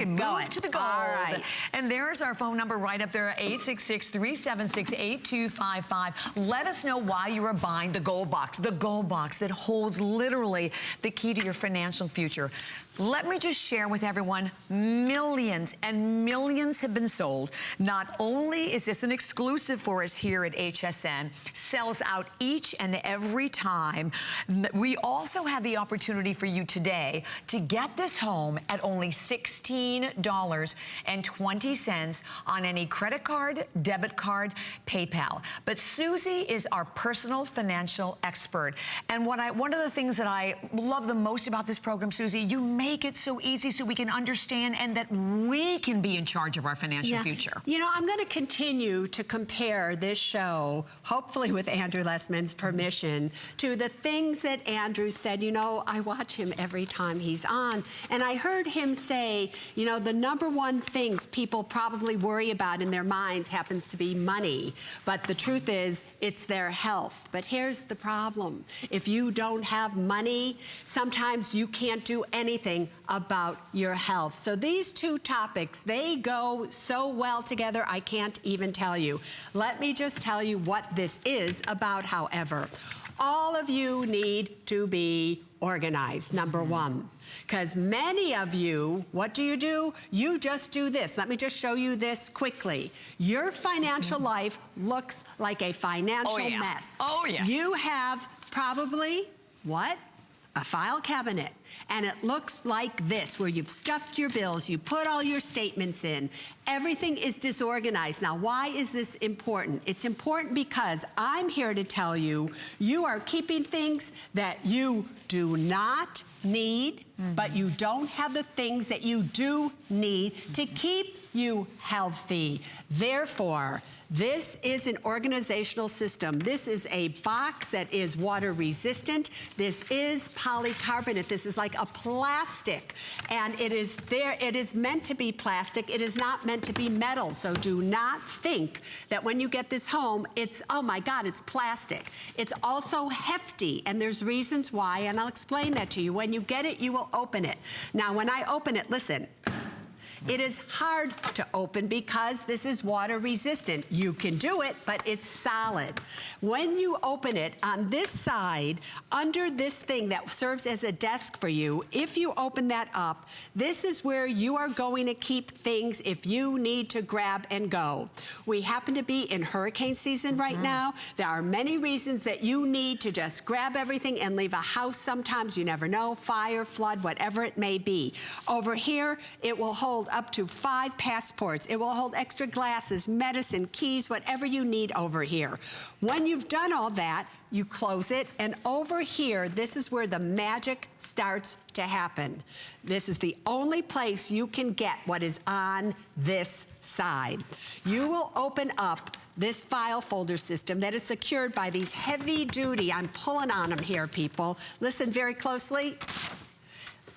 Move to the gold. All right. And there's our phone number right up there, 866-376-8255. Let us know why you are buying the gold box that holds literally the key to your financial future. Let me just share with everyone, millions and millions have been sold. Not only is this an exclusive for us here at HSN, sells out each and every time. We also have the opportunity for you today to get this home at only $16.20 on any credit card, debit card, PayPal. But Susie is our personal financial expert. And one of the things that I love the most about this program, Susie, you make it so easy so we can understand and that we can be in charge of our financial future. You know, I'm going to continue to compare this show, hopefully with Andrew Lessman's permission, to the things that Andrew said. You know, I watch him every time he's on, and I heard him say, you know, the #1 things people probably worry about in their minds happens to be money, but the truth is it's their health. But here's the problem. If you don't have money, sometimes you can't do anything about your health. So these two topics, they go so well together, I can't even tell you. Let me just tell you what this is about, however. All of you need to be organized, #1. Because many of you, what do? You just do this. Let me just show you this quickly. Your financial life looks like a financial mess. Oh, yes. You have probably, what? A file cabinet. And it looks like this, where you've stuffed your bills, you put all your statements in. Everything is disorganized. Now, why is this important? It's important because I'm here to tell you, you are keeping things that you do not need, but you don't have the things that you do need to keep you healthy. Therefore, this is an organizational system. This is a box that is water resistant. This is polycarbonate. This is like a plastic, and it is meant to be plastic. It is not meant to be metal. So do not think that when you get this home, it's, oh my God, it's plastic. It's also hefty, and there's reasons why, and I'll explain that to you. When you get it, you will open it. Now, when I open it, listen. It is hard to open because this is water resistant. You can do it, but it's solid. When you open it on this side, under this thing that serves as a desk for you, if you open that up, this is where you are going to keep things if you need to grab and go. We happen to be in hurricane season right now. There are many reasons that you need to just grab everything and leave a house sometimes. You never know, fire, flood, whatever it may be. Over here, it will hold up to 5 passports. It will hold extra glasses, medicine, keys, whatever you need over here. When you've done all that, you close it, and over here, this is where the magic starts to happen. This is the only place you can get what is on this side. You will open up this file folder system that is secured by these heavy-duty, I'm pulling on them here, people. Listen very closely.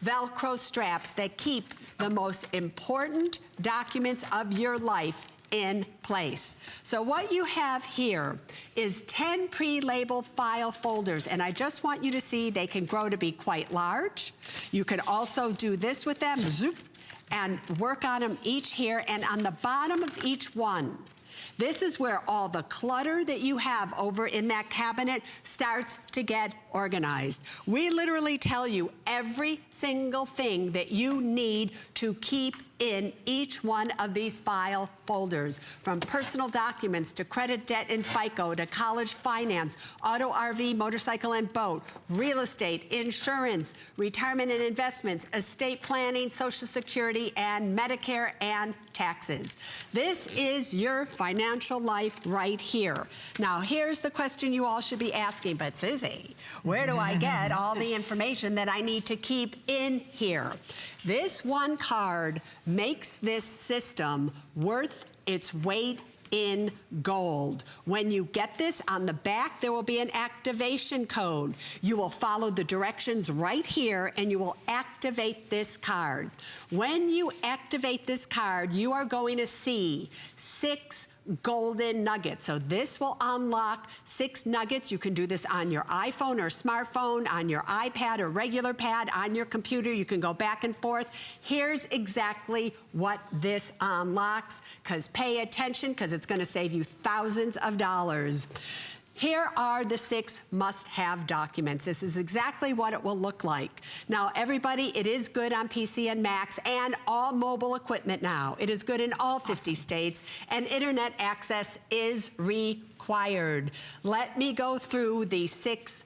Velcro straps that keep the most important documents of your life in place. So what you have here is 10 pre-labeled file folders, and I just want you to see they can grow to be quite large. You can also do this with them, zoop, and work on them each here, and on the bottom of each one, this is where all the clutter that you have over in that cabinet starts to get organized. We literally tell you every single thing that you need to keep in each one of these file folders, from personal documents to credit, debt, and FICO, to college finance, auto, RV, motorcycle, and boat, real estate, insurance, retirement and investments, estate planning, Social Security, and Medicare, and taxes. This is your financial life right here. Now, here's the question you all should be asking, but Susie, where do I get all the information that I need to keep in here? This one card makes this system worth its weight in gold. When you get this, on the back, there will be an activation code. You will follow the directions right here, and you will activate this card. When you activate this card, you are going to see 6 golden nuggets. So this will unlock 6 nuggets. You can do this on your iPhone or smartphone, on your iPad or regular pad, on your computer. You can go back and forth. Here's exactly what this unlocks, because pay attention, because it's going to save you thousands of dollars. Here are the 6 must-have documents. This is exactly what it will look like. Now, everybody, it is good on PC and Macs and all mobile equipment now. It is good in all 50 states, and internet access is required. Let me go through the 6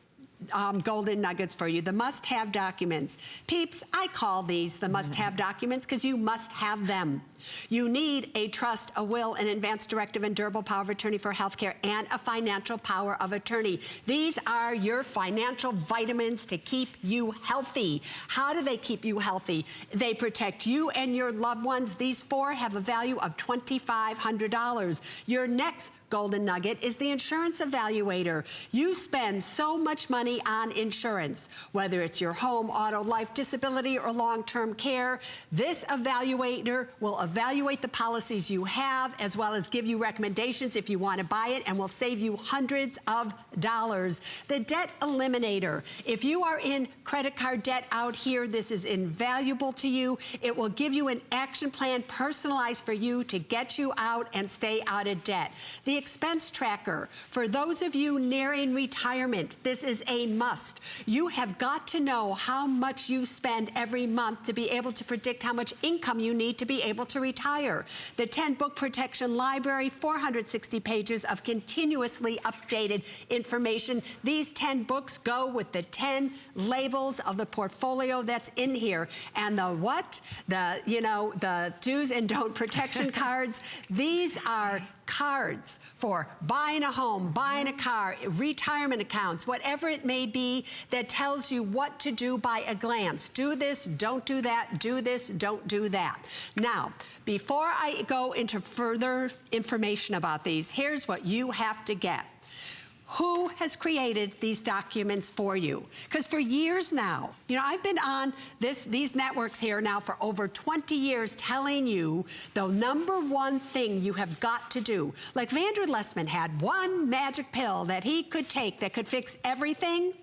golden nuggets for you, the must-have documents. Peeps, I call these the must-have documents because you must have them. You need a trust, a will, an advance directive, and durable power of attorney for healthcare, and a financial power of attorney. These are your financial vitamins to keep you healthy. How do they keep you healthy? They protect you and your loved ones. These 4 have a value of $2,500. Your next golden nugget is the insurance evaluator. You spend so much money on insurance, whether it's your home, auto, life, disability, or long-term care. This evaluator will evaluate the policies you have, as well as give you recommendations if you want to buy it, and will save you hundreds of dollars. The debt eliminator. If you are in credit card debt out here, this is invaluable to you. It will give you an action plan personalized for you to get you out and stay out of debt. The expense tracker. For those of you nearing retirement, this is a must. You have got to know how much you spend every month to be able to predict how much income you need to be able to retire. The 10-book protection library, 460 pages of continuously updated information. These 10 books go with the 10 labels of the portfolio that's in here. And the what? The do's and don't protection cards. These are cards for buying a home, buying a car, retirement accounts, whatever it may be, that tells you what to do by a glance. Do this, don't do that, do this, don't do that. Now, before I go into further information about these, here's what you have to get. Who has created these documents for you? Because for years now, I've been on these networks here now for over 20 years telling you the number one thing you have got to do. Like Vander Lessman had one magic pill that he could take that could fix everything.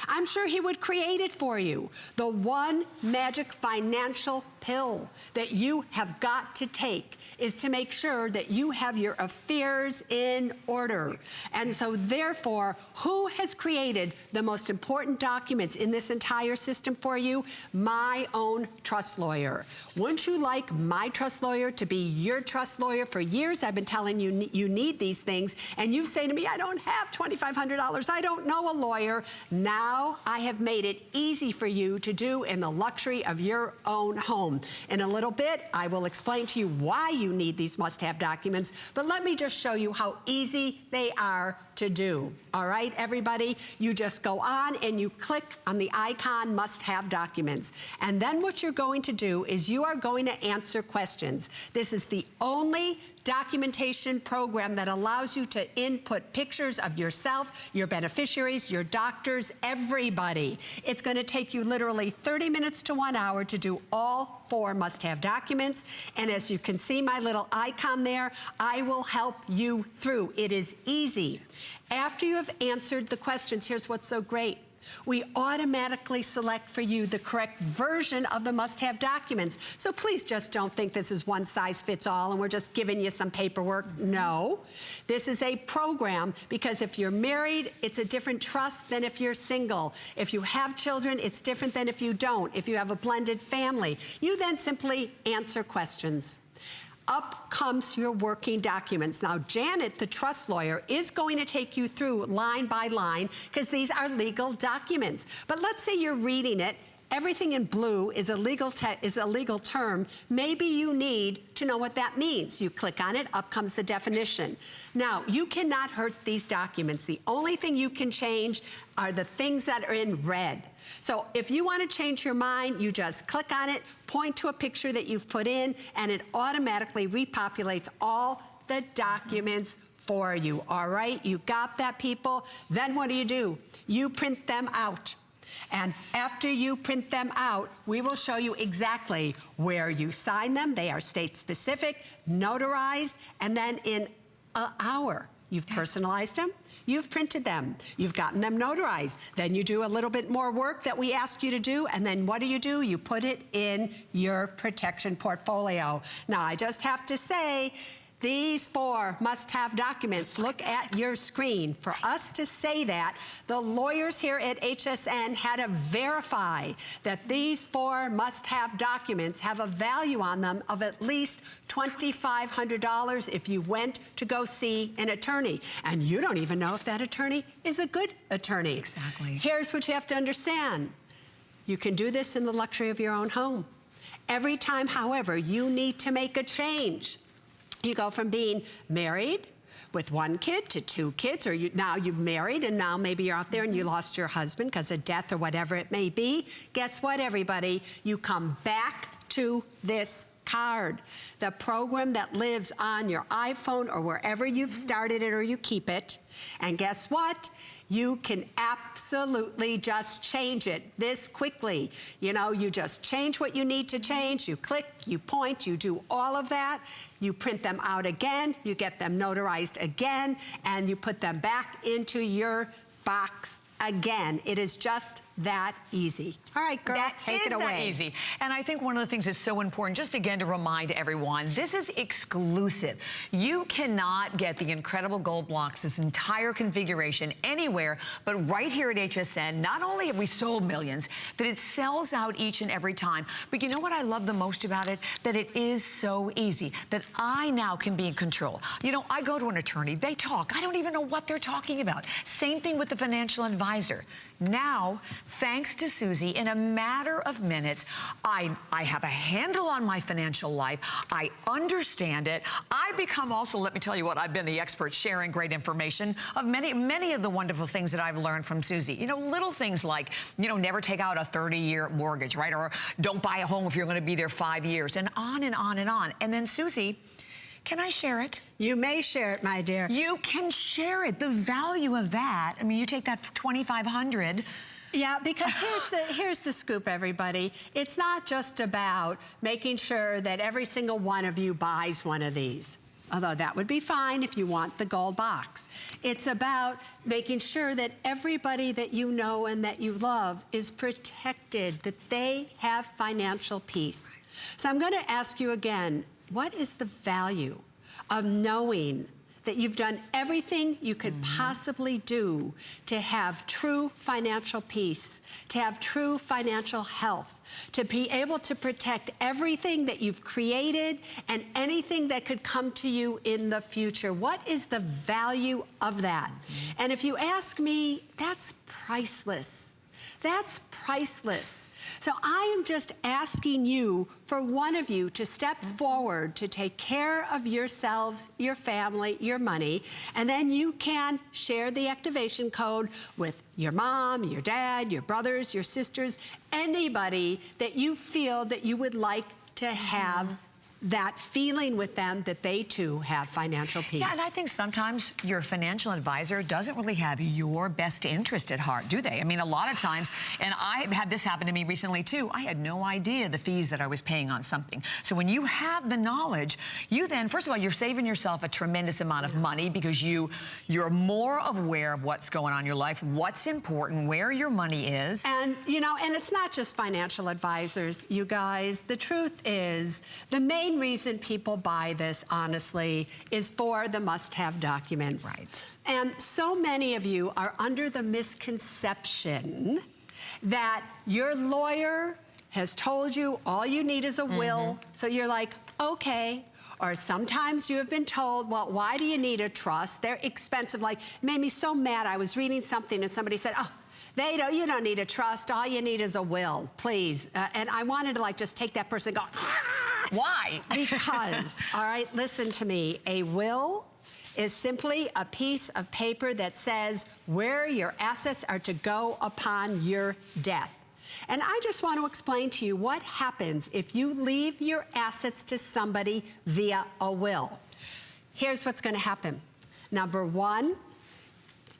I'm sure he would create it for you. The one magic financial pill that you have got to take is to make sure that you have your affairs in order. And so therefore, who has created the most important documents in this entire system for you? My own trust lawyer. Wouldn't you like my trust lawyer to be your trust lawyer? For years, I've been telling you you need these things, and you say to me, I don't have $2,500. I don't know a lawyer. Now I have made it easy for you to do in the luxury of your own home. In a little bit, I will explain to you why you need these must-have documents, but let me just show you how easy they are to do. All right, everybody? You just go on and you click on the icon must-have documents. And then what you're going to do is you are going to answer questions. This is the only documentation program that allows you to input pictures of yourself, your beneficiaries, your doctors, everybody. It's going to take you literally 30 minutes to 1 hour to do all 4 must-have documents. And as you can see my little icon there, I will help you through. It is easy. After you have answered the questions, here's what's so great. We automatically select for you the correct version of the must-have documents. So please just don't think this is one size fits all and we're just giving you some paperwork. No, this is a program, because if you're married, it's a different trust than if you're single. If you have children, it's different than if you don't. If you have a blended family, you then simply answer questions. Up comes your working documents. Now, Janet, the trust lawyer, is going to take you through line by line, because these are legal documents. But let's say you're reading it. Everything in blue is a legal term. Maybe you need to know what that means. You click on it, up comes the definition. Now, you cannot hurt these documents. The only thing you can change are the things that are in red. So if you want to change your mind, you just click on it, point to a picture that you've put in, and it automatically repopulates all the documents for you. All right? You got that, people? Then what do? You print them out. And after you print them out, we will show you exactly where you sign them. They are state-specific, notarized, and then in an hour. You've personalized them. You've printed them. You've gotten them notarized. Then you do a little bit more work that we asked you to do, and then what do? You put it in your protection portfolio. Now, I just have to say, these 4 must-have documents. Look at your screen. For us to say that, the lawyers here at HSN had to verify that these 4 must-have documents have a value on them of at least $2,500 if you went to go see an attorney. And you don't even know if that attorney is a good attorney. Exactly. Here's what you have to understand. You can do this in the luxury of your own home. Every time, however, you need to make a change. You go from being married with 1 kid to 2 kids, or now you've married and now maybe you're out there and you lost your husband because of death or whatever it may be. Guess what, everybody? You come back to this card, the program that lives on your iPhone or wherever you've started it or you keep it. And guess what? You can absolutely just change it this quickly. You know, you just change what you need to change. You click, you point, you do all of that. You print them out again, you get them notarized again, and you put them back into your box again. It is just that easy. All right, girl, take it away. That easy. And I think one of the things that's so important, just again to remind everyone, this is exclusive. You cannot get the incredible gold blocks, this entire configuration anywhere but right here at HSN. Not only have we sold millions, that it sells out each and every time, but you know what I love the most about it? That it is so easy, that I now can be in control. You know, I go to an attorney, they talk, I don't even know what they're talking about. Same thing with the financial advisor. Now, thanks to Suze, in a matter of minutes, I have a handle on my financial life. I understand it. I become also, let me tell you what, I've been the expert sharing great information of many of the wonderful things that I've learned from Suze. You know, little things like, you know, never take out a 30-year mortgage, right? Or don't buy a home if you're going to be there 5 years, and on and on and on. And then Suze, can I share it? You may share it, my dear. You can share it. The value of that, I mean, you take that $2,500. Yeah, because here's the scoop, everybody. It's not just about making sure that every single one of you buys one of these, although that would be fine if you want the gold box. It's about making sure that everybody that you know and that you love is protected, that they have financial peace. So I'm going to ask you again, what is the value of knowing that you've done everything you could possibly do to have true financial peace, to have true financial health, to be able to protect everything that you've created and anything that could come to you in the future? What is the value of that? And if you ask me, that's priceless. That's priceless. So I am just asking you, for one of you, to step forward to take care of yourselves, your family, your money, and then you can share the activation code with your mom, your dad, your brothers, your sisters, anybody that you feel that you would like to have that feeling with them that they too have financial peace. Yeah, and I think sometimes your financial advisor doesn't really have your best interest at heart, do they? I mean, a lot of times, and I had this happen to me recently too, I had no idea the fees that I was paying on something. So when you have the knowledge, you then, first of all, you're saving yourself a tremendous amount of money because you're more aware of what's going on in your life, what's important, where your money is. And, you know, and it's not just financial advisors, you guys. The truth is, the main reason people buy this, honestly, is for the must-have documents. Right. And so many of you are under the misconception that your lawyer has told you all you need is a will, so you're like, okay. Or sometimes you have been told, well, why do you need a trust? They're expensive. Like, it made me so mad. I was reading something and somebody said, oh, you don't need a trust. All you need is a will, please. And I wanted to like just take that person and go, why? Because, all right, listen to me. A will is simply a piece of paper that says where your assets are to go upon your death. And I just want to explain to you what happens if you leave your assets to somebody via a will. Here's what's going to happen. Number one,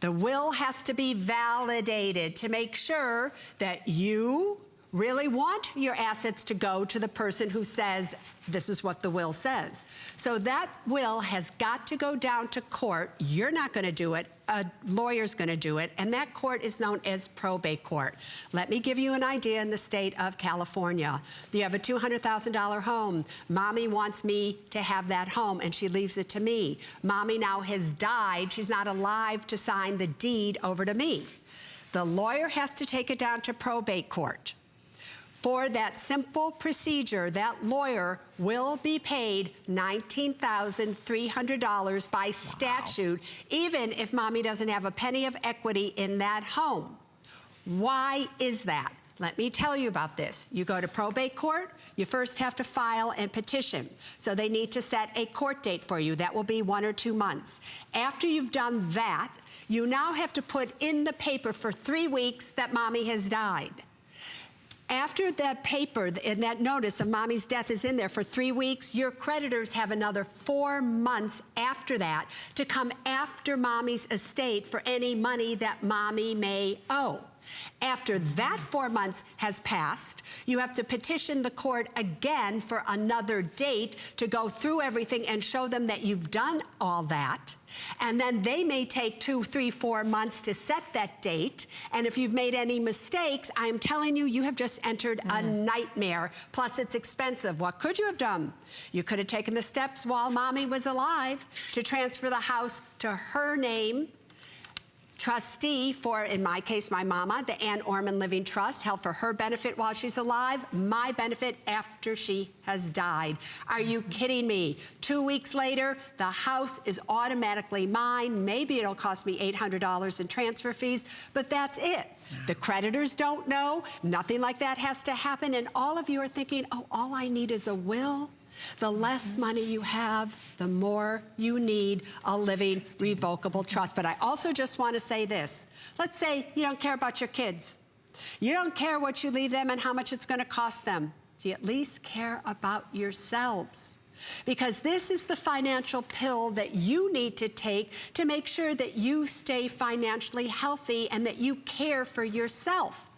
the will has to be validated to make sure that you really want your assets to go to the person who says, this is what the will says. So that will has got to go down to court. You're not going to do it. A lawyer's going to do it, and that court is known as probate court. Let me give you an idea in the state of California. You have a $200,000 home. Mommy wants me to have that home, and she leaves it to me. Mommy now has died. She's not alive to sign the deed over to me. The lawyer has to take it down to probate court. For that simple procedure, that lawyer will be paid $19,300 by statute, even if mommy doesn't have a penny of equity in that home. Why is that? Let me tell you about this. You go to probate court, you first have to file and petition. So they need to set a court date for you. That will be 1 or 2 months. After you've done that, you now have to put in the paper for 3 weeks that mommy has died. After that paper and that notice of mommy's death is in there for 3 weeks, your creditors have another 4 months after that to come after mommy's estate for any money that mommy may owe. After that 4 months has passed, you have to petition the court again for another date to go through everything and show them that you've done all that. And then they may take 2, 3, 4 months to set that date. And if you've made any mistakes, I'm telling you, you have just entered a nightmare. Plus, it's expensive. What could you have done? You could have taken the steps while mommy was alive to transfer the house to her name. Trustee for, in my case, my mama, the Ann Orman Living Trust, held for her benefit while she's alive, my benefit after she has died. Are you kidding me? 2 weeks later, the house is automatically mine. Maybe it'll cost me $800 in transfer fees, but that's it. The creditors don't know. Nothing like that has to happen. And all of you are thinking, oh, all I need is a will. The less money you have, the more you need a living revocable trust. But I also just want to say this. Let's say you don't care about your kids. You don't care what you leave them and how much it's going to cost them. Do you at least care about yourselves? Because this is the financial pill that you need to take to make sure that you stay financially healthy and that you care for yourself.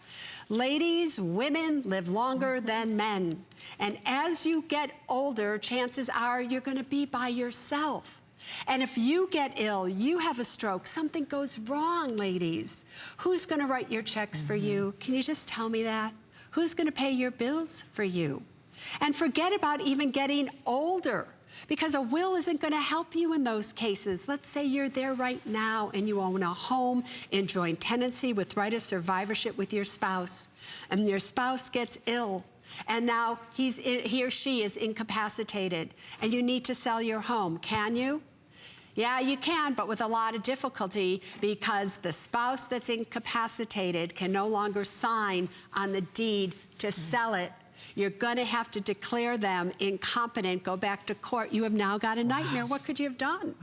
Ladies, women live longer than men. And as you get older, chances are you're going to be by yourself. And if you get ill, you have a stroke, something goes wrong, ladies. Who's going to write your checks for you? Can you just tell me that? Who's going to pay your bills for you? And forget about even getting older, because a will isn't going to help you in those cases. Let's say you're there right now and you own a home in joint tenancy with right of survivorship with your spouse, and your spouse gets ill, and now he or she is incapacitated, and you need to sell your home. Can you? Yeah, you can, but with a lot of difficulty, because the spouse that's incapacitated can no longer sign on the deed to sell it. You're going to have to declare them incompetent, go back to court. You have now got a nightmare. What could you have done?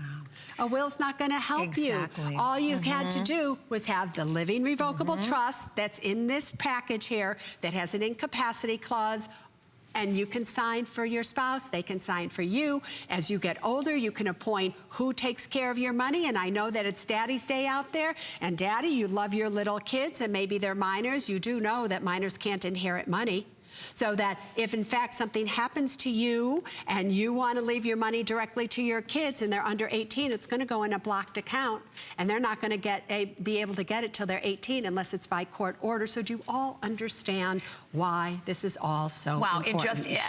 A will's not going to help you. All you had to do was have the living revocable trust that's in this package here that has an incapacity clause, and you can sign for your spouse, they can sign for you. As you get older, you can appoint who takes care of your money, and I know that it's Daddy's Day out there, and Daddy, you love your little kids, and maybe they're minors. You do know that minors can't inherit money. So that if in fact something happens to you and you want to leave your money directly to your kids and they're under 18, it's going to go in a blocked account, and they're not going to be able to get it till they're 18 unless it's by court order. So do you all understand why this is all so important?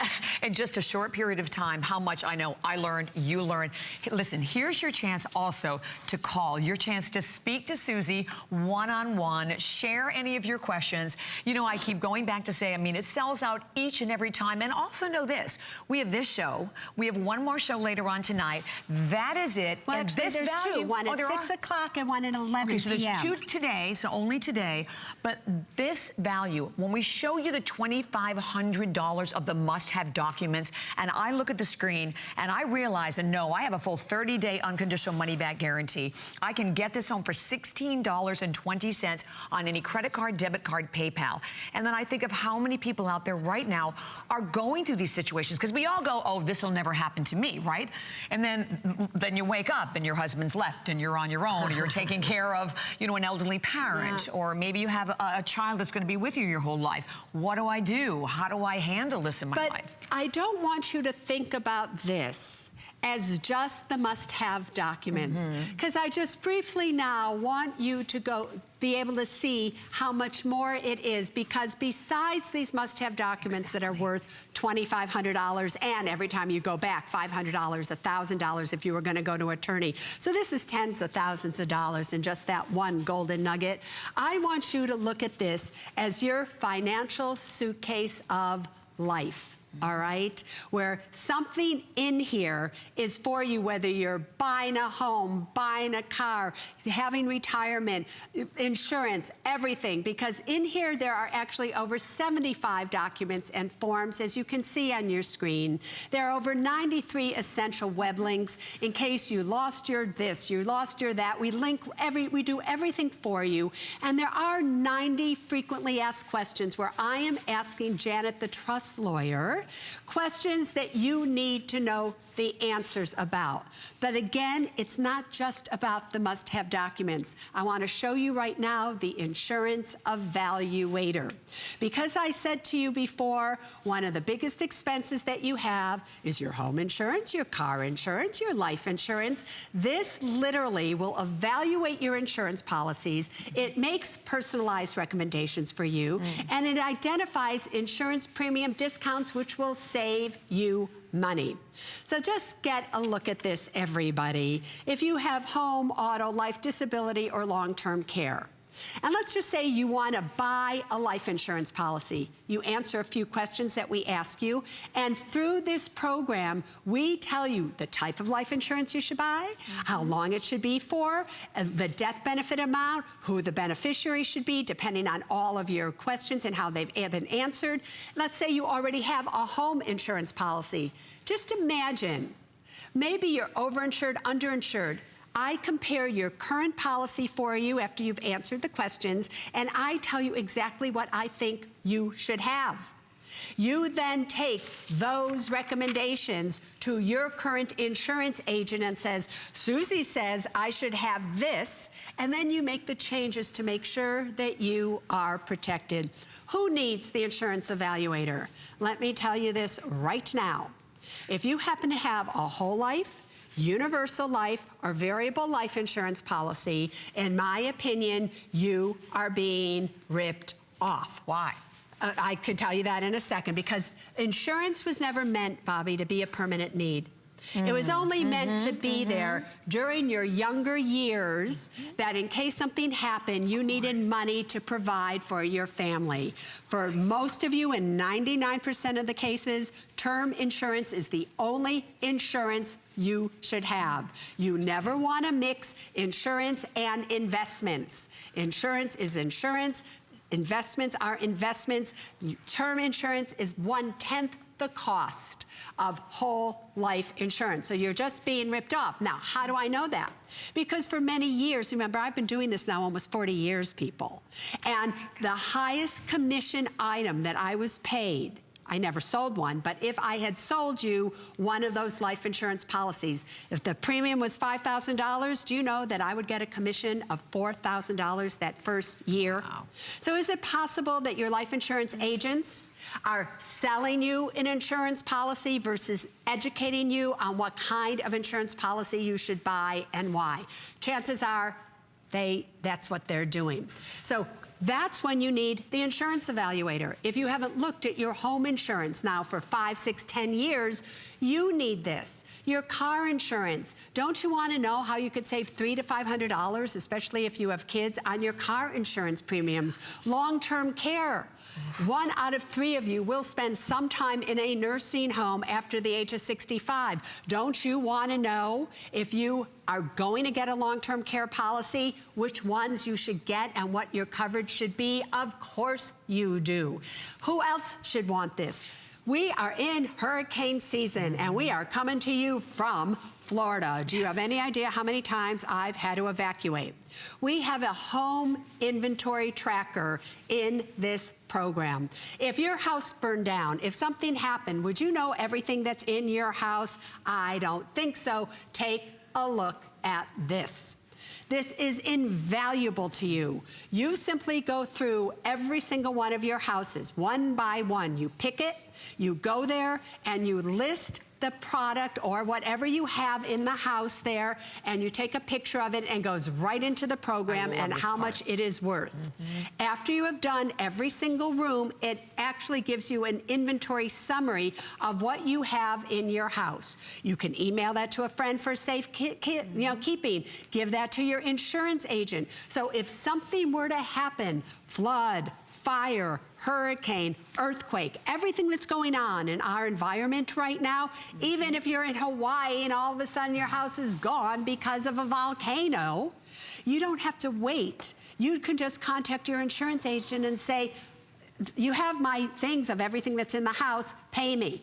In just a short period of time, how much I know I learned, you learned. Listen, here's your chance also to call, your chance to speak to Suze one-on-one, share any of your questions. You know, I keep going back to say, I mean, it sells out each and every time. And also know this, we have this show, we have one more show later on tonight. That is it. Well, and actually, this there's value, two, one at 6 o'clock and one at 11 okay, so there's p.m. 2 today, so only today. But this value, when we show you the $2,500 of the must-have documents, and I look at the screen and I realize, and no, I have a full 30-day unconditional money-back guarantee. I can get this home for $16.20 on any credit card, debit card, PayPal. And then I think of how many people out there out there right now are going through these situations, because we all go, oh, this will never happen to me, right? And then you wake up and your husband's left and you're on your own, or you're taking care of, you know, an elderly parent, or maybe you have a child that's going to be with you your whole life. What do I do? How do I handle this in my life? But I don't want you to think about this as just the must-have documents, because I just briefly now want you to be able to see how much more it is, because besides these must-have documents that are worth $2,500, and every time you go back, $500, $1,000 if you were going to go to an attorney. So this is tens of thousands of dollars in just that one golden nugget. I want you to look at this as your financial suitcase of life. All right, where something in here is for you, whether you're buying a home, buying a car, having retirement, insurance, everything, because in here there are actually over 75 documents and forms, as you can see on your screen. There are over 93 essential web links in case you lost your this, you lost your that. We do everything for you. And there are 90 frequently asked questions where I am asking Janet, the trust lawyer, questions that you need to know the answers about. But again, it's not just about the must-have documents. I want to show you right now the Insurance Evaluator. Because I said to you before, one of the biggest expenses that you have is your home insurance, your car insurance, your life insurance. This literally will evaluate your insurance policies. It makes personalized recommendations for you, and it identifies insurance premium discounts, which will save you money. So just get a look at this, everybody. If you have home, auto, life, disability, or long-term care, and let's just say you want to buy a life insurance policy. You answer a few questions that we ask you, and through this program, we tell you the type of life insurance you should buy, how long it should be for, the death benefit amount, who the beneficiary should be, depending on all of your questions and how they've been answered. Let's say you already have a home insurance policy. Just imagine, maybe you're overinsured, underinsured. I compare your current policy for you after you've answered the questions, and I tell you exactly what I think you should have. You then take those recommendations to your current insurance agent and says, Susie says I should have this, and then you make the changes to make sure that you are protected. Who needs the Insurance Evaluator? Let me tell you this right now. If you happen to have a whole life, universal life, or variable life insurance policy, in my opinion, you are being ripped off. Why? I can tell you that in a second, because insurance was never meant, Bobby, to be a permanent need. It was only meant to be there during your younger years, that in case something happened, you needed money to provide for your family. For most of you, in 99% of the cases, term insurance is the only insurance you should have. You never want to mix insurance and investments. Insurance is insurance. Investments are investments. Term insurance is 1/10 the cost of whole life insurance. So you're just being ripped off. Now, how do I know that? Because for many years, remember, I've been doing this now almost 40 years, people. And the highest commission item that I was paid, I never sold one, but if I had sold you one of those life insurance policies, if the premium was $5,000, do you know that I would get a commission of $4,000 that first year? Wow. So is it possible that your life insurance agents are selling you an insurance policy versus educating you on what kind of insurance policy you should buy and why? Chances are that's what they're doing. So that's when you need the Insurance Evaluator. If you haven't looked at your home insurance now for 5, 6, 10 years, you need this. Your car insurance. Don't you want to know how you could save $300 to $500, especially if you have kids, on your car insurance premiums? Long-term care. 1 out of 3 of you will spend some time in a nursing home after the age of 65. Don't you want to know, if you are going to get a long-term care policy, which ones you should get and what your coverage should be? Of course you do. Who else should want this? We are in hurricane season, and we are coming to you from Florida. Do you have any idea how many times I've had to evacuate? We have a home inventory tracker in this program. If your house burned down, if something happened, would you know everything that's in your house? I don't think so. Take a look at this. This is invaluable to you. You simply go through every single one of your houses, one by one. You pick it, you go there, and you list the product or whatever you have in the house there, and you take a picture of it and goes right into the program and how much it is worth. After you have done every single room, it actually gives you an inventory summary of what you have in your house. You can email that to a friend for safe keeping. Give that to your insurance agent. So if something were to happen, flood, fire, hurricane, earthquake, everything that's going on in our environment right now, even if you're in Hawaii and all of a sudden your house is gone because of a volcano, you don't have to wait. You can just contact your insurance agent and say, you have my things of everything that's in the house, pay me.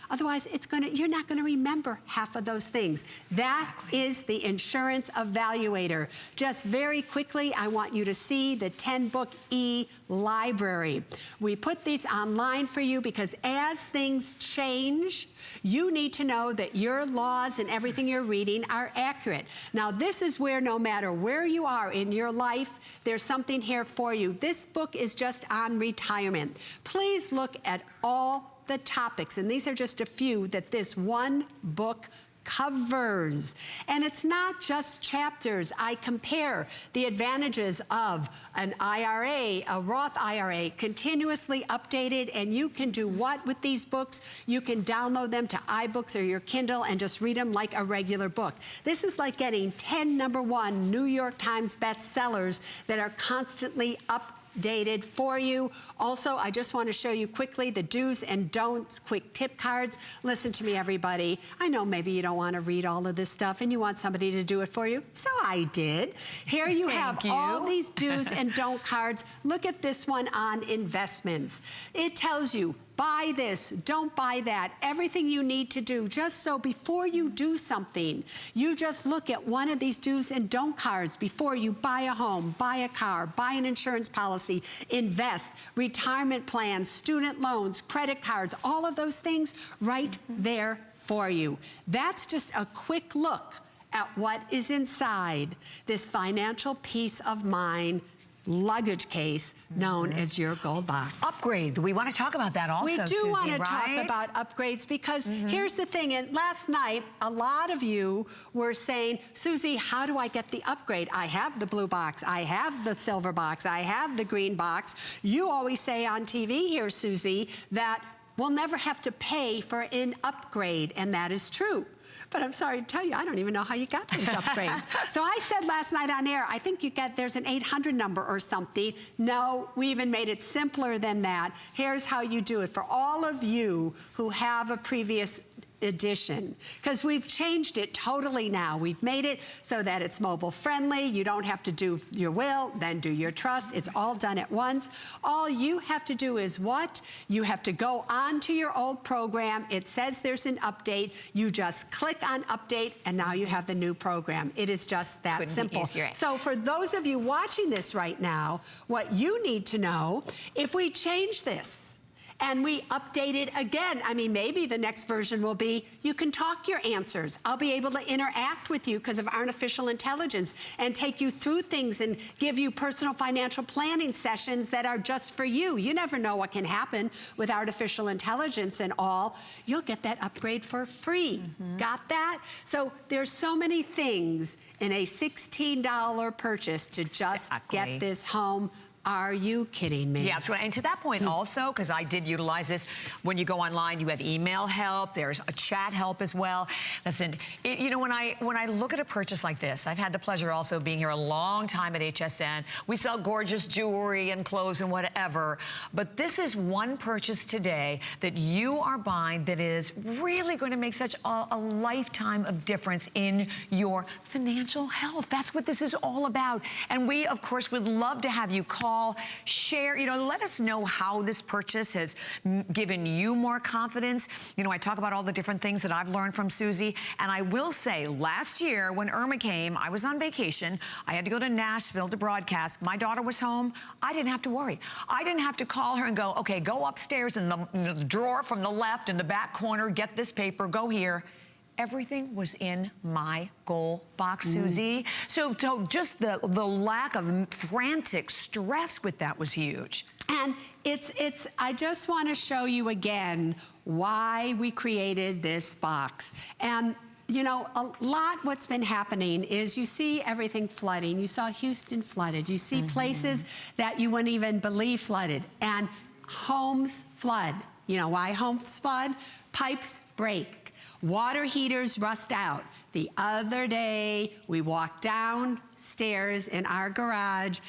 Otherwise, you're not going to remember half of those things. That is the Insurance Evaluator. Just very quickly, I want you to see the 10-book e-library. We put these online for you because as things change, you need to know that your laws and everything you're reading are accurate. Now, this is where no matter where you are in your life, there's something here for you. This book is just on retirement. Please look at all the topics, and these are just a few that this one book covers. And it's not just chapters. I compare the advantages of an IRA, a Roth IRA, continuously updated, and you can do what with these books? You can download them to iBooks or your Kindle and just read them like a regular book. This is like getting 10 #1 New York Times bestsellers that are constantly updated for you. Also, I just want to show you quickly the do's and don'ts quick tip cards. Listen to me, everybody. I know maybe you don't want to read all of this stuff and you want somebody to do it for you. So I did. Here you have all these do's and don't cards. Look at this one on investments. It tells you, buy this, don't buy that, everything you need to do, just so before you do something, you just look at one of these do's and don't cards before you buy a home, buy a car, buy an insurance policy, invest, retirement plans, student loans, credit cards, all of those things right there for you. That's just a quick look at what is inside this financial peace of mind luggage case known as your gold box. Upgrade. We want to talk about that also, We do Susie, want to right? talk about upgrades because here's the thing, and last night a lot of you were saying, Susie, how do I get the upgrade? I have the blue box, I have the silver box, I have the green box. You always say on TV here, Susie, that we'll never have to pay for an upgrade, and that is true. But I'm sorry to tell you, I don't even know how you got these upgrades. So I said last night on air, I think there's an 800 number or something. No, we even made it simpler than that. Here's how you do it for all of you who have a previous edition, because we've changed it totally now. We've made it so that it's mobile friendly. You don't have to do your will, then do your trust. It's all done at once. All you have to do is what? You have to go on to your old program. It says there's an update. You just click on update, and now you have the new program. It is just that simple. So for those of you watching this right now, what you need to know, if we change this, and we update it again. I mean, maybe the next version will be, you can talk your answers. I'll be able to interact with you because of artificial intelligence and take you through things and give you personal financial planning sessions that are just for you. You never know what can happen with artificial intelligence and all. You'll get that upgrade for free. Got that? So there's so many things in a $16 purchase to just get this home. Are you kidding me? Yeah, that's right. And to that point also, because I did utilize this, when you go online, you have email help, there's a chat help as well. Listen, you know, when I look at a purchase like this, I've had the pleasure also being here a long time at HSN. We sell gorgeous jewelry and clothes and whatever, but this is one purchase today that you are buying that is really going to make such a lifetime of difference in your financial health. That's what this is all about. And we, of course, would love to have you call call, share, you know, let us know how this purchase has given you more confidence. You know, I talk about all the different things that I've learned from Suze, and I will say, last year when Irma came, I was on vacation. I had to go to Nashville to broadcast. My daughter was home. I didn't have to worry. I didn't have to call her and go, okay, go upstairs in the drawer from the left in the back corner, get this paper, go here. Everything was in my goal box, Suze. So just the lack of frantic stress with that was huge. And I just want to show you again why we created this box. And you know, a lot what's been happening is you see everything flooding. You saw Houston flooded. You see places that you wouldn't even believe flooded. And homes flood. You know why homes flood? Pipes break. Water heaters rust out. The other day, we walked downstairs in our garage,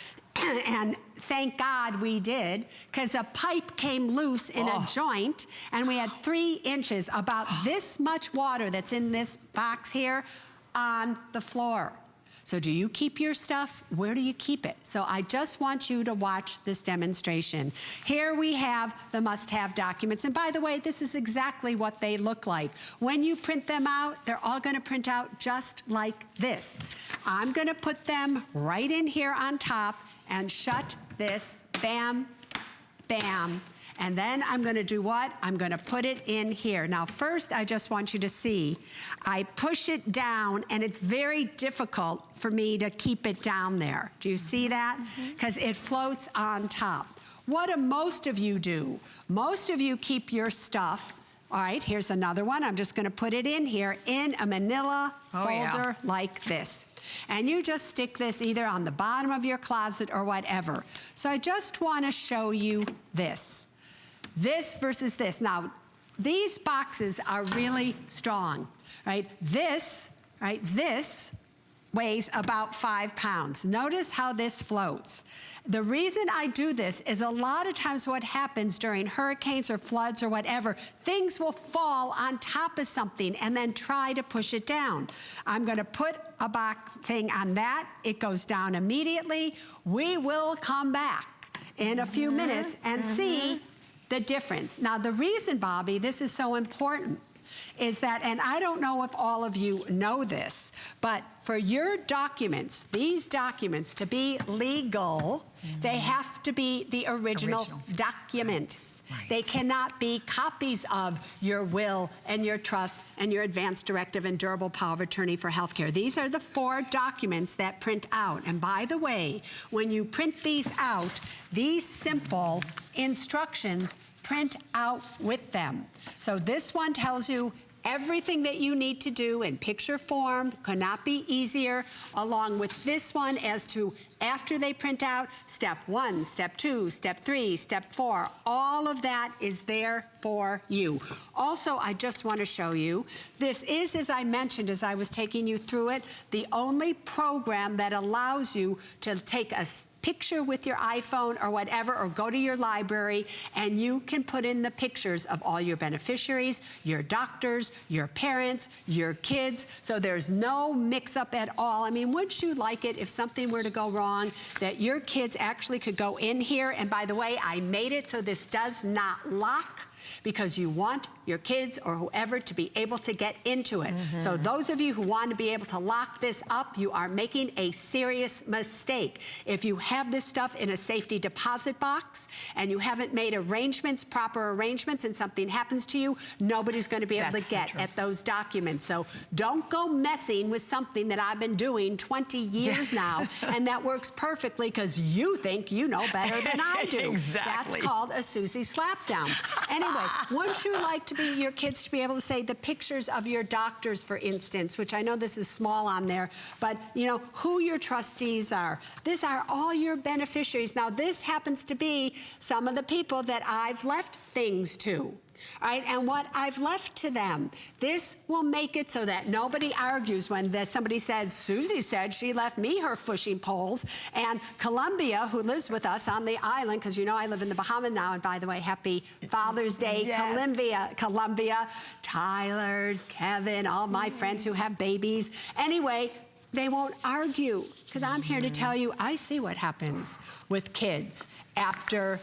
and thank God we did, because a pipe came loose in a joint, and we had 3 inches, about this much water that's in this box here, on the floor. So do you keep your stuff? Where do you keep it? So I just want you to watch this demonstration. Here we have the must-have documents. And by the way, this is exactly what they look like. When you print them out, they're all gonna print out just like this. I'm gonna put them right in here on top and shut this, bam, bam. And then I'm gonna do what? I'm gonna put it in here. Now first, I just want you to see, I push it down and it's very difficult for me to keep it down there. Do you see that? Because it floats on top. What do most of you do? Most of you keep your stuff, all right, here's another one. I'm just gonna put it in here in a manila folder like this. And you just stick this either on the bottom of your closet or whatever. So I just wanna show you this. This versus this. Now, these boxes are really strong, right? This weighs about 5 pounds. Notice how this floats. The reason I do this is a lot of times what happens during hurricanes or floods or whatever, things will fall on top of something and then try to push it down. I'm gonna put a box thing on that. It goes down immediately. We will come back in a few minutes and see the difference. Now, the reason, Bobby, this is so important is that, and I don't know if all of you know this, but for your documents, these documents to be legal, they have to be the original documents. Right. They cannot be copies of your will and your trust and your advance directive and durable power of attorney for healthcare. These are the 4 documents that print out. And by the way, when you print these out, these simple instructions print out with them. So this one tells you everything that you need to do in picture form, could not be easier, along with this one as to after they print out, step 1, step 2, step 3, step 4, all of that is there for you. Also, I just want to show you, this is, as I mentioned as I was taking you through it, the only program that allows you to take a picture with your iPhone or whatever, or go to your library, and you can put in the pictures of all your beneficiaries, your doctors, your parents, your kids, so there's no mix-up at all. I mean, wouldn't you like it if something were to go wrong, that your kids actually could go in here? And by the way, I made it so this does not lock, because you want your kids or whoever to be able to get into it. So those of you who want to be able to lock this up, you are making a serious mistake. If you have this stuff in a safety deposit box and you haven't made arrangements, proper arrangements, and something happens to you, nobody's going to be able to get at those documents. So don't go messing with something that I've been doing 20 years now, and that works perfectly because you think you know better than I do. That's called a Suze slapdown. Anyway, wouldn't you like to be your kids to be able to say the pictures of your doctors, for instance, which I know this is small on there, but you know who your trustees are. These are all your beneficiaries. Now this happens to be some of the people that I've left things to. All right, and what I've left to them, this will make it so that nobody argues when somebody says, Suze said she left me her fishing poles, and Columbia, who lives with us on the island, because you know I live in the Bahamas now, and by the way, happy Father's Day, Columbia, Tyler, Kevin, all my friends who have babies. Anyway, they won't argue, because I'm here to tell you, I see what happens with kids after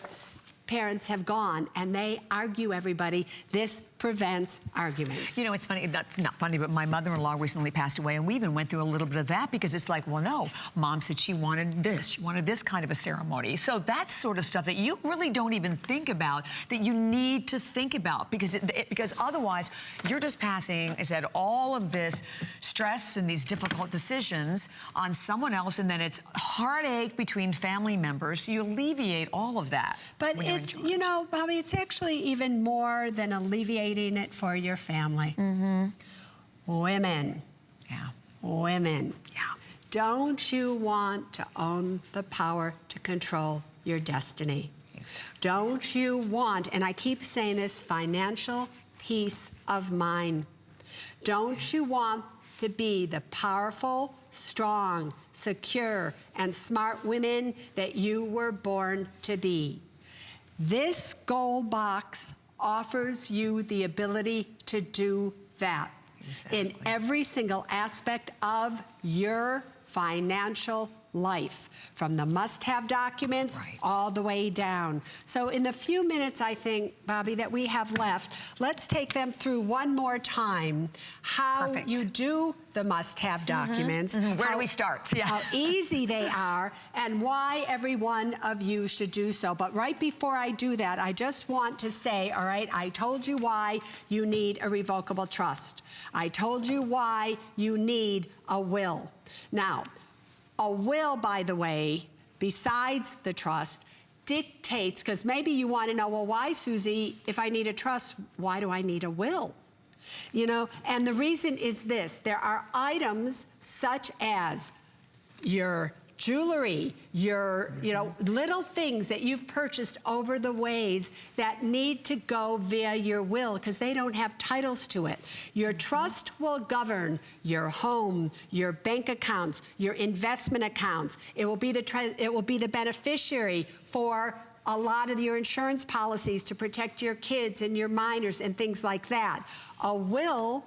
parents have gone and they argue everybody. This prevents arguments. You know, it's funny, that's not funny, but my mother-in-law recently passed away, and we even went through a little bit of that, because it's like, well, no, Mom said she wanted this kind of a ceremony. So that's sort of stuff that you really don't even think about, that you need to think about, because because otherwise you're just passing, I said, all of this stress and these difficult decisions on someone else, and then it's heartache between family members. So you alleviate all of that. But it's, you know, Bobby, it's actually even more than alleviating it for your family. Women. Yeah. Women. Yeah. Don't you want to own the power to control your destiny? Exactly. Don't you want, and I keep saying this, financial peace of mind? Don't you want to be the powerful, strong, secure, and smart women that you were born to be? This gold box offers you the ability to do that. Exactly. In every single aspect of your financial life, from the must-have documents all the way down. So in the few minutes, I think, Bobby, that we have left, let's take them through one more time how you do the must-have documents. Where do we start? Yeah. How easy they are, and why every one of you should do so. But right before I do that, I just want to say, all right, I told you why you need a revocable trust. I told you why you need a will. Now, a will, by the way, besides the trust, dictates, because maybe you want to know, well, why, Susie, if I need a trust, why do I need a will? You know, and the reason is this. There are items such as your jewelry, your, you know, little things that you've purchased over the ways that need to go via your will, because they don't have titles to it. Your trust will govern your home, your bank accounts, your investment accounts. It will be the beneficiary for a lot of your insurance policies to protect your kids and your minors and things like that. A will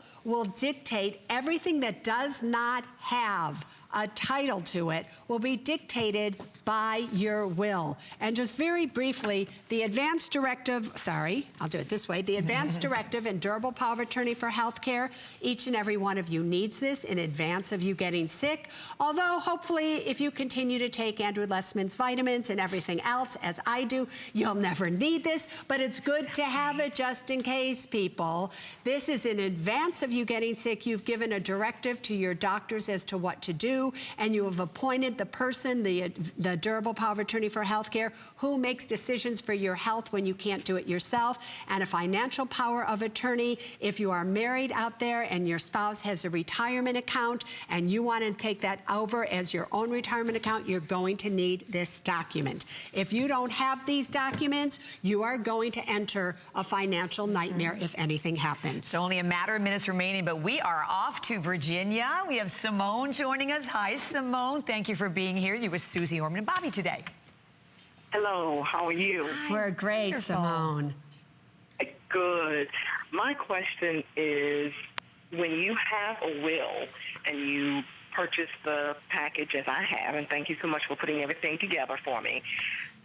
dictate everything that does not have a title to it will be dictated by your will. And just very briefly, the advance directive, sorry, I'll do it this way, the advance directive and durable power of attorney for healthcare, each and every one of you needs this in advance of you getting sick. Although hopefully if you continue to take Andrew Lessman's vitamins and everything else, as I do, you'll never need this, but it's good to have it just in case, people. This is in advance of you getting sick. You've given a directive to your doctors as to what to do, and you have appointed the person, the durable power of attorney for healthcare, who makes decisions for your health when you can't do it yourself, and a financial power of attorney if you are married out there and your spouse has a retirement account and you want to take that over as your own retirement account, you're going to need this document. If you don't have these documents, you are going to enter a financial nightmare if anything happens. So only a matter of minutes remaining, but we are off to Virginia. We have Simone joining us. Hi, Simone. Thank you for being here. You with Suze Orman and Bobby today. Hello, how are you? We're great, Wonderful. Simone. Good. My question is, when you have a will and you purchase the package as I have, and thank you so much for putting everything together for me,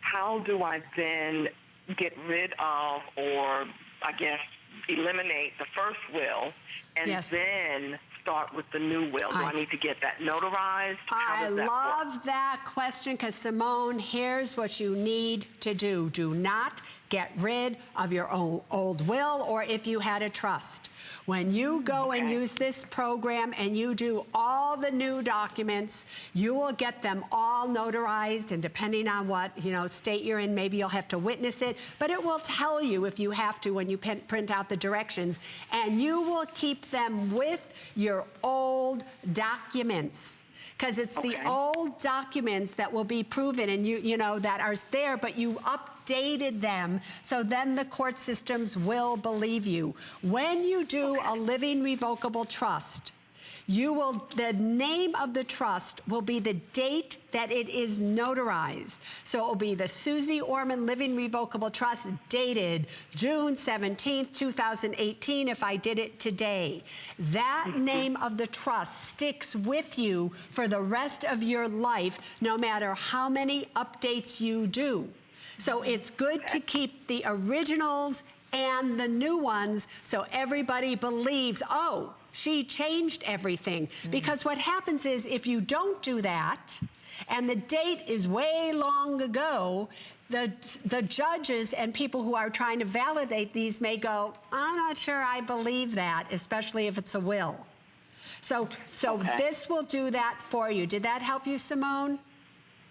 how do I then get rid of, or I guess eliminate the first will and then start with the new will? Do I need to get that notarized? I love that question, because Simone, here's what you need to do. Do not get rid of your old will, or if you had a trust. When you go and use this program and you do all the new documents, you will get them all notarized, and depending on what state you're in, maybe you'll have to witness it, but it will tell you if you have to when you print out the directions, and you will keep them with your old documents. Because it's the old documents that will be proven, and you know that are there, but you updated them, so then the court systems will believe you. When you do a living revocable trust, The name of the trust will be the date that it is notarized. So it will be the Suze Orman Living Revocable Trust dated June 17th, 2018 if I did it today. That name of the trust sticks with you for the rest of your life, no matter how many updates you do. So it's good to keep the originals and the new ones so everybody believes, oh, she changed everything. Because what happens is if you don't do that, and the date is way long ago, the judges and people who are trying to validate these may go, I'm not sure I believe that, especially if it's a will. So this will do that for you. Did that help you, Simone?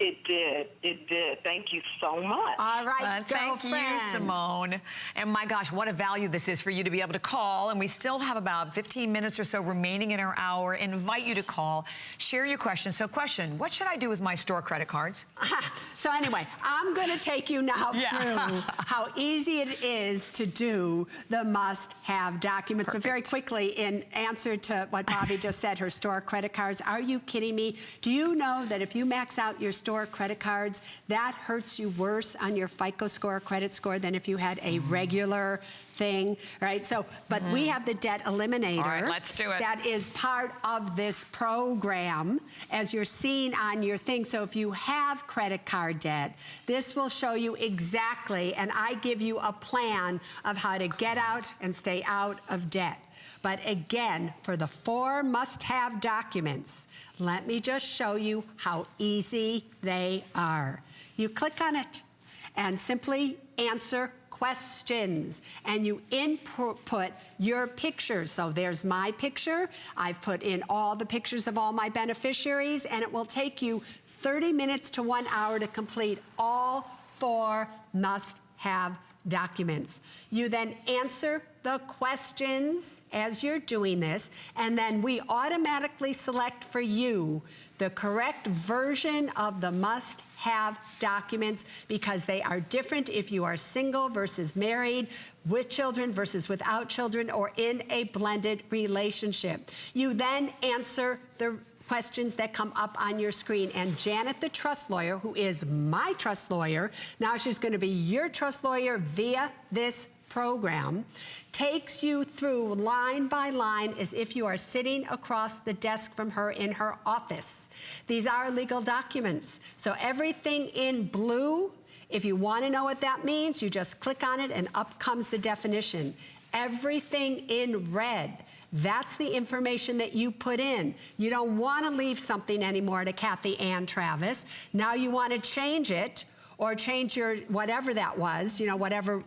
It did. It did. Thank you so much. All right, thank you, Simone. And my gosh, what a value this is for you to be able to call. And we still have about 15 minutes or so remaining in our hour. Invite you to call, share your question. So question, what should I do with my store credit cards? So anyway, I'm going to take you now through how easy it is to do the must-have documents. But very quickly, in answer to what Bobby just said, her store credit cards, are you kidding me? Do you know that if you max out your store credit cards, that hurts you worse on your FICO score, credit score, than if you had a regular thing, right? So, but we have the debt eliminator. All right, let's do it. That is part of this program, as you're seeing on your thing. So if you have credit card debt, this will show you exactly, and I give you a plan of how to get out and stay out of debt. But again, for the 4 must-have documents, let me just show you how easy they are. You click on it and simply answer questions, and you input your pictures. So there's my picture. I've put in all the pictures of all my beneficiaries, and it will take you 30 minutes to 1 hour to complete all 4 must-have documents. You then answer the questions as you're doing this, and then we automatically select for you the correct version of the must-have documents, because they are different if you are single versus married, with children versus without children, or in a blended relationship. You then answer the questions that come up on your screen, and Janet, the trust lawyer, who is my trust lawyer, now she's going to be your trust lawyer via this program, takes you through line by line as if you are sitting across the desk from her in her office. These are legal documents. So everything in blue, if you want to know what that means, you just click on it and up comes the definition. Everything in red, that's the information that you put in. You don't want to leave something anymore to Kathy Ann Travis. Now you want to change it, or change your whatever that was, you know, whatever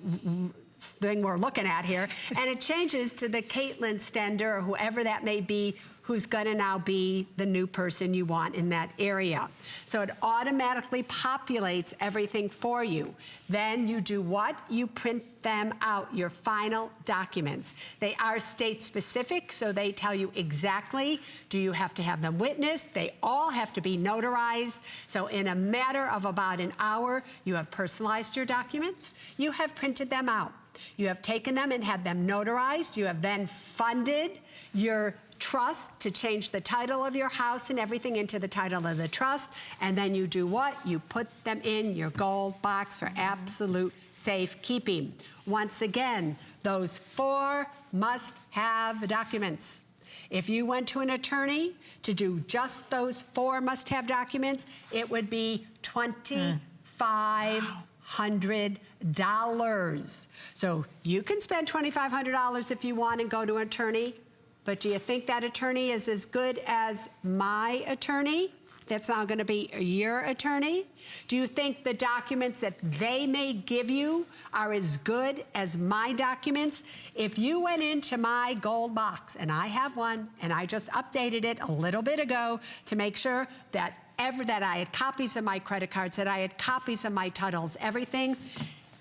thing we're looking at here, and it changes to the Caitlin Stender, or whoever that may be, who's going to now be the new person you want in that area. So it automatically populates everything for you. Then you do what? You print them out, your final documents. They are state-specific, so they tell you exactly, do you have to have them witnessed? They all have to be notarized. So in a matter of about an hour, you have personalized your documents, you have printed them out. You have taken them and had them notarized. You have then funded your trust to change the title of your house and everything into the title of the trust. And then you do what? You put them in your gold box for absolute safekeeping. Once again, those 4 must-have documents. If you went to an attorney to do just those 4 must-have documents, it would be $2,500. So you can spend $2,500 if you want and go to an attorney, but do you think that attorney is as good as my attorney? That's now going to be your attorney? Do you think the documents that they may give you are as good as my documents? If you went into my gold box, and I have one, and I just updated it a little bit ago to make sure that that I had copies of my credit cards, that I had copies of my titles, everything,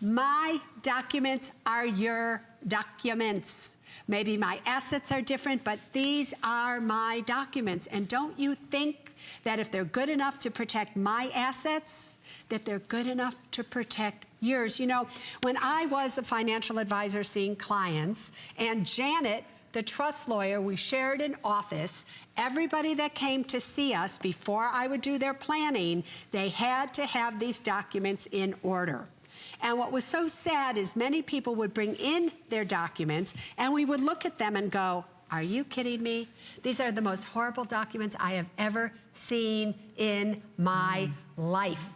my documents are your documents. Maybe my assets are different, but these are my documents. And don't you think that if they're good enough to protect my assets, that they're good enough to protect yours? You know, when I was a financial advisor seeing clients, and Janet the trust lawyer, we shared an office. Everybody that came to see us before I would do their planning, they had to have these documents in order. And what was so sad is many people would bring in their documents and we would look at them and go, are you kidding me? These are the most horrible documents I have ever seen in my life.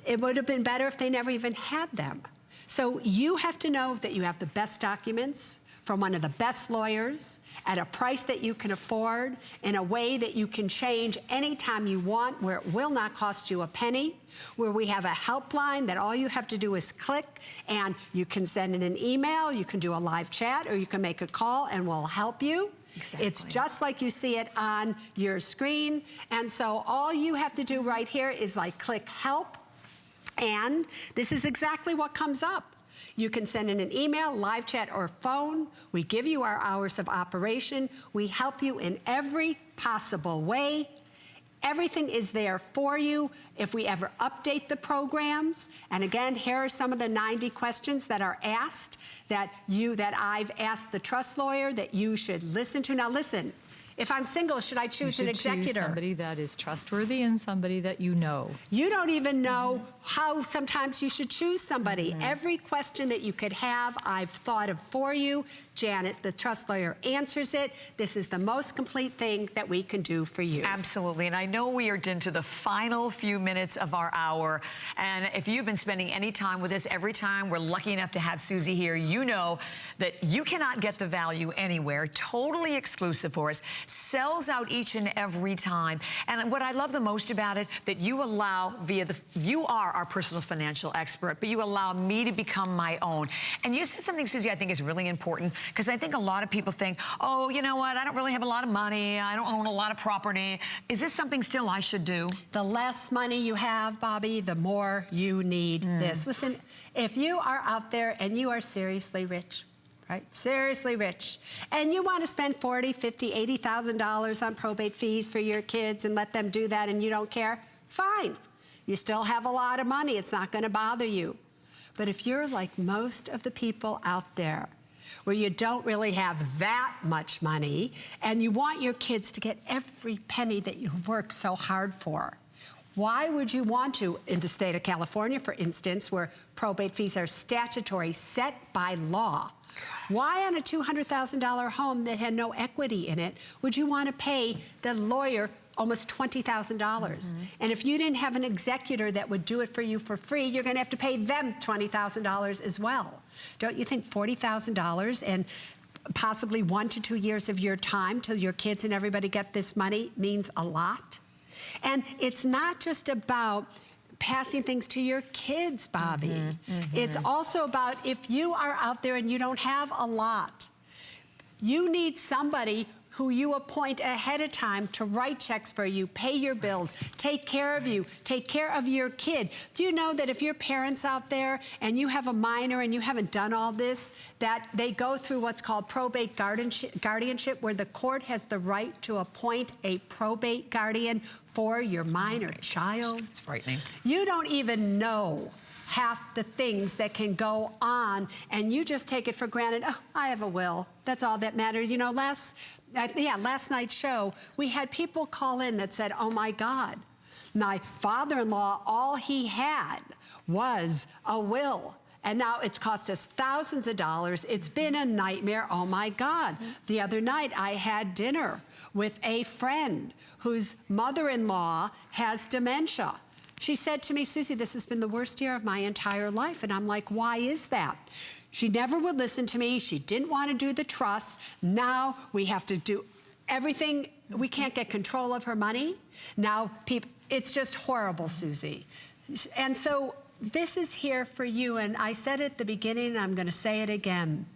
It would have been better if they never even had them. So you have to know that you have the best documents from one of the best lawyers at a price that you can afford in a way that you can change anytime you want, where it will not cost you a penny, where we have a helpline that all you have to do is click and you can send in an email, you can do a live chat, or you can make a call and we'll help you. Exactly. It's just like you see it on your screen. And so all you have to do right here is like click help. And this is exactly what comes up. You can send in an email, live chat, or phone. We give you our hours of operation. We help you in every possible way. Everything is there for you if we ever update the programs. And again, here are some of the 90 questions that are asked that I've asked the trust lawyer that you should listen to. Now listen, if I'm single, should I choose an executor? Choose somebody that is trustworthy and somebody that you know. You don't even know how sometimes you should choose somebody. Every question that you could have, I've thought of for you. Janet, the trust lawyer, answers it. This is the most complete thing that we can do for you. Absolutely, and I know we are into the final few minutes of our hour, and if you've been spending any time with us, every time we're lucky enough to have Suze here, you know that you cannot get the value anywhere, totally exclusive for us, sells out each and every time. And what I love the most about it, that you allow you are our personal financial expert, but you allow me to become my own. And you said something, Suze, I think is really important, because I think a lot of people think, oh, you know what, I don't really have a lot of money, I don't own a lot of property. Is this something still I should do? The less money you have, Bobby, the more you need this. Listen, if you are out there and you are seriously rich, right? Seriously rich. And you want to spend $40,000, $50,000, $80,000 on probate fees for your kids and let them do that and you don't care, fine. You still have a lot of money. It's not going to bother you. But if you're like most of the people out there, where you don't really have that much money and you want your kids to get every penny that you've worked so hard for, why would you want to, in the state of California, for instance, where probate fees are statutory, set by law, why on a $200,000 home that had no equity in it would you want to pay the lawyer almost $20,000? And if you didn't have an executor that would do it for you for free, you're going to have to pay them $20,000 as well. Don't you think $40,000 and possibly 1 to 2 years of your time till your kids and everybody get this money means a lot? And it's not just about passing things to your kids, Bobby. It's also about if you are out there and you don't have a lot, you need somebody who you appoint ahead of time to write checks for you, pay your bills, take care of you, take care of your kid. Do you know that if your parents out there and you have a minor and you haven't done all this, that they go through what's called probate guardianship, where the court has the right to appoint a probate guardian for your minor child? It's frightening. You don't even know half the things that can go on, and you just take it for granted. Oh, I have a will. That's all that matters. You know, last night's show, we had people call in that said, oh my God, my father-in-law, all he had was a will. And now it's cost us thousands of dollars. It's been a nightmare. Oh my God. The other night I had dinner with a friend whose mother-in-law has dementia. She said to me, Suze, this has been the worst year of my entire life. And I'm like, why is that? She never would listen to me. She didn't want to do the trust. Now we have to do everything. We can't get control of her money. Now it's just horrible, Suze. And so this is here for you. And I said it at the beginning, and I'm going to say it again.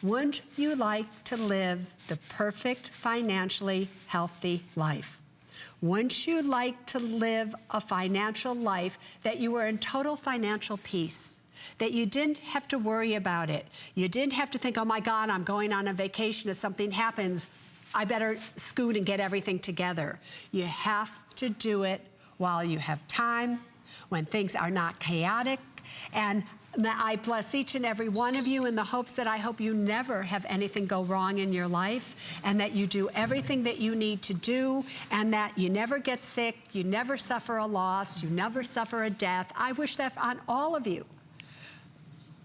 Wouldn't you like to live the perfect, financially healthy life? Wouldn't you like to live a financial life that you were in total financial peace, that you didn't have to worry about it? You didn't have to think, oh my God, I'm going on a vacation. If something happens, I better scoot and get everything together. You have to do it while you have time, when things are not chaotic. And I bless each and every one of you in the hopes that I hope you never have anything go wrong in your life, and that you do everything that you need to do, and that you never get sick, you never suffer a loss, you never suffer a death. I wish that on all of you.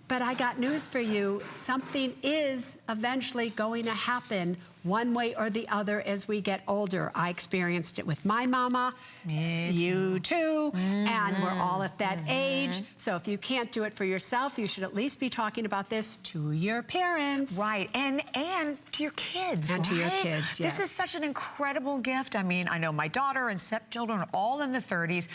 But I got news for you. Something is eventually going to happen one way or the other as we get older. I experienced it with my mama. You too. And we're all at that age. So if you can't do it for yourself, you should at least be talking about this to your parents. Right, and to your kids, And right? to your kids, yes. This is such an incredible gift. I mean, I know my daughter and stepchildren are all in the 30s.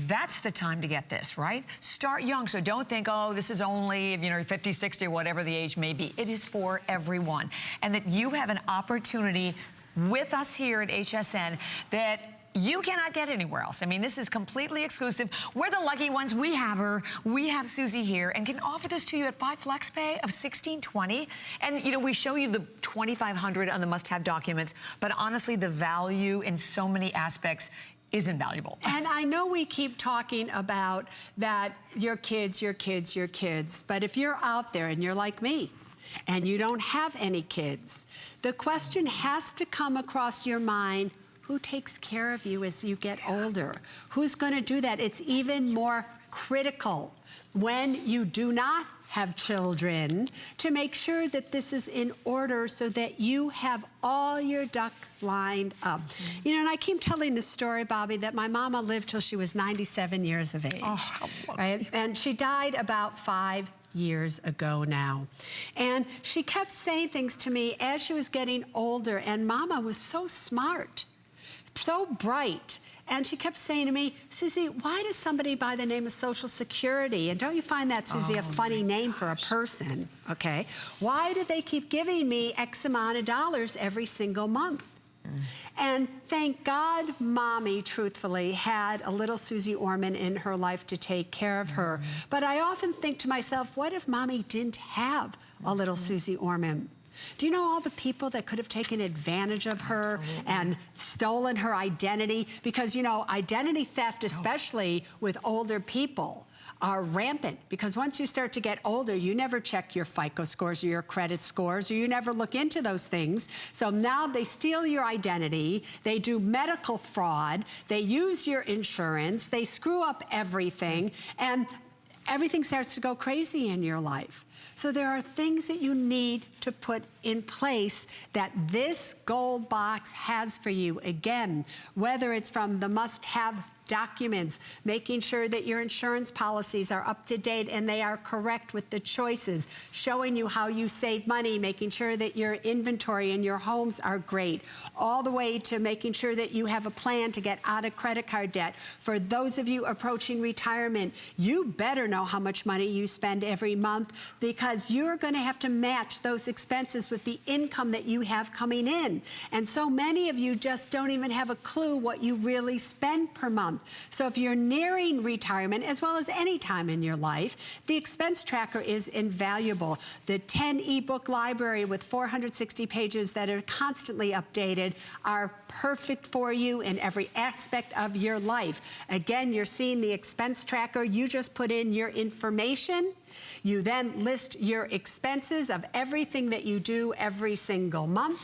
That's the time to get this, right? Start young, so don't think, oh, this is only, 50, 60, or whatever the age may be. It is for everyone. And that you have an opportunity with us here at HSN that you cannot get anywhere else. I mean, this is completely exclusive. We're the lucky ones. We have her. We have Susie here and can offer this to you at 5 flex pay of $1,620. And, we show you the $2,500 on the must-have documents, but honestly, the value in so many aspects is invaluable. And I know we keep talking about that your kids, but if you're out there and you're like me and you don't have any kids, the question has to come across your mind, who takes care of you as you get older? Who's going to do that? It's even more critical when you do not have children to make sure that this is in order so that you have all your ducks lined up. And I keep telling this story, Bobby, that my mama lived till she was 97 years of age. Oh, how lucky. Right? And she died about 5 years ago now. And she kept saying things to me as she was getting older, and Mama was so smart, so bright. And she kept saying to me, Susie, why does somebody by the name of Social Security, and don't you find that, Susie, a funny name for a person, okay? Why do they keep giving me X amount of dollars every single month? And thank God Mommy, truthfully, had a little Suze Orman in her life to take care of her. But I often think to myself, what if Mommy didn't have a little Suze Orman? Do you know all the people that could have taken advantage of her and stolen her identity? Because, identity theft, especially with older people, are rampant. Because once you start to get older, you never check your FICO scores or your credit scores, or you never look into those things. So now they steal your identity, they do medical fraud, they use your insurance, they screw up everything, and everything starts to go crazy in your life. So there are things that you need to put in place that this gold box has for you. Again, whether it's from the must-have documents, making sure that your insurance policies are up to date and they are correct with the choices, showing you how you save money, making sure that your inventory and your homes are great, all the way to making sure that you have a plan to get out of credit card debt. For those of you approaching retirement, you better know how much money you spend every month, because you're going to have to match those expenses with the income that you have coming in. And so many of you just don't even have a clue what you really spend per month. So if you're nearing retirement, as well as any time in your life, the expense tracker is invaluable. The 10 ebook library with 460 pages that are constantly updated are perfect for you in every aspect of your life. Again, you're seeing the expense tracker. You just put in your information. You then list your expenses of everything that you do every single month.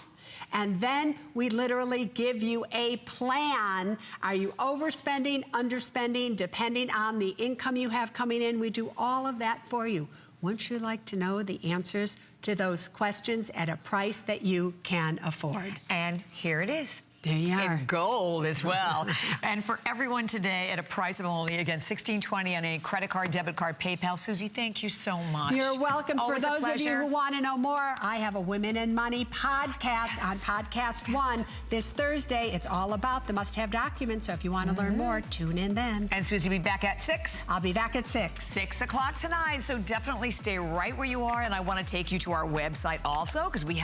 And then we literally give you a plan. Are you overspending, underspending, depending on the income you have coming in? We do all of that for you. Wouldn't you like to know the answers to those questions at a price that you can afford? And here it is. There you are. In gold as well. And for everyone today at a price of only, again, $1,620 on a credit card, debit card, PayPal. Susie, thank you so much. You're welcome. It's For always a those of you pleasure. who want to know more, I have a Women in Money podcast on Podcast One this Thursday. It's all about the must-have documents. So if you want to learn more, tune in then. And Susie will be back at 6. I'll be back at 6. 6 o'clock tonight. So definitely stay right where you are. And I want to take you to our website also, because we have